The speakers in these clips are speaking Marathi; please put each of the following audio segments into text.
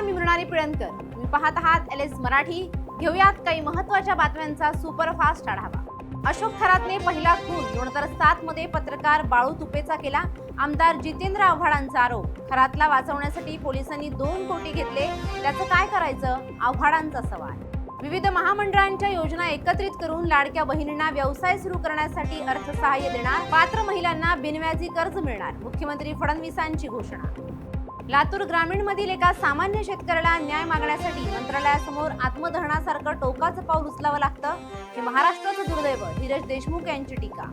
मी मृणाली पिळणकर. तुम्ही पाहत आहात LS मराठी. घेऊयात काही महत्त्वाच्या बातम्यांचा सुपरफास्ट आढावा. अशोक खरातने पहिला खून 2007 मध्ये पत्रकार बाळू तुपेचा केला. आमदार जितेंद्र आव्हाडांचा आरोप. खरातला वाचवण्यासाठी पोलिसांनी 2 कोटी घेतले, त्याचं काय करायचं? आव्हाडांचा सवाल. विविध महामंडळांच्या योजना एकत्रित करून लाडक्या बहिणींना व्यवसाय सुरू करण्यासाठी अर्थसहाय्य देणार. पात्र महिलांना बिनव्याजी कर्ज मिळणार. मुख्यमंत्री फडणवीसांची घोषणा. लातूर ग्रामीणमधील एका सामान्य शेतकऱ्याला न्याय मागण्यासाठी मंत्रालयासमोर आत्मदहनासारखं टोकाचं पाऊल उचलावं लागतं. हे महाराष्ट्राचं दुर्दैव. धीरज देशमुख यांची टीका.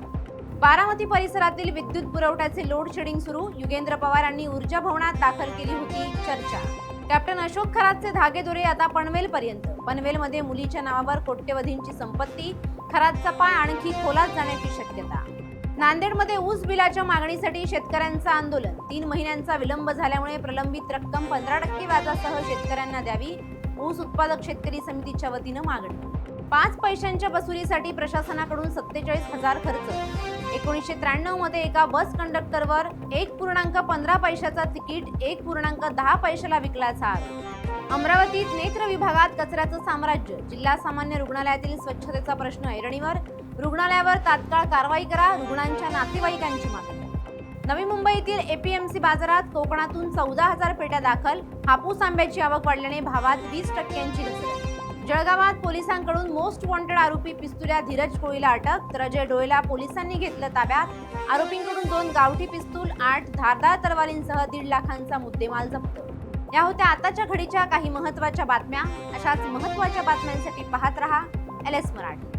बारामती परिसरातील विद्युत पुरवठ्याचे लोड शेडिंग सुरू. युगेंद्र पवार यांनी ऊर्जा भवनात दाखल केली होती चर्चा. कॅप्टन अशोक खरातचे धागेदोरे आता पनवेलपर्यंत. पनवेलमध्ये मुलीच्या नावावर कोट्यवधींची संपत्ती. खरातचा पाय आणखी खोलात जाण्याची शक्यता. नांदेडमध्ये ऊस बिलाच्या मागणीसाठी शेतकऱ्यांचं आंदोलन. 3 महिन्यांचा विलंब झाल्यामुळे प्रलंबित रक्कम 15% व्याजासह शेतकऱ्यांना द्यावी. ऊस उत्पादक शेतकरी समितीच्या वतीनं मागणी. 5 पैशांच्या वसुलीसाठी प्रशासनाकडून 47,000 खर्च. 1993 मध्ये एका बस कंडक्टरवर 1.15 पैशाचा तिकीट 1.10 पैशाला विकल्याचा आरोप. अमरावतीत नेत्र विभागात कचऱ्याचं साम्राज्य. जिल्हा सामान्य रुग्णालयातील स्वच्छतेचा प्रश्न ऐरणीवर. रुग्णालयावर तात्काळ कारवाई करा. रुग्णांच्या नातेवाईकांची मागणी. नवी मुंबईतील APMC बाजारात कोकणातून 14,000 पेट्या दाखल. हापूस आंब्याची आवक वाढल्याने भावात 20% घसरण. जळगावात पोलिसांकडून मोस्ट वॉन्टेड आरोपी पिस्तुल्या धीरज कोळीला अटक. तर अजय डोळेला पोलिसांनी घेतलं ताब्यात. आरोपींकडून 2 गावठी पिस्तूल, 8 धारदार तलवारींसह 1.5 लाखांचा मुद्देमाल जप्त. या होत्या आताच्या घडीच्या काही महत्त्वाच्या बातम्या. अशाच महत्त्वाच्या बातम्यांसाठी पाहत रहा LS मराठी.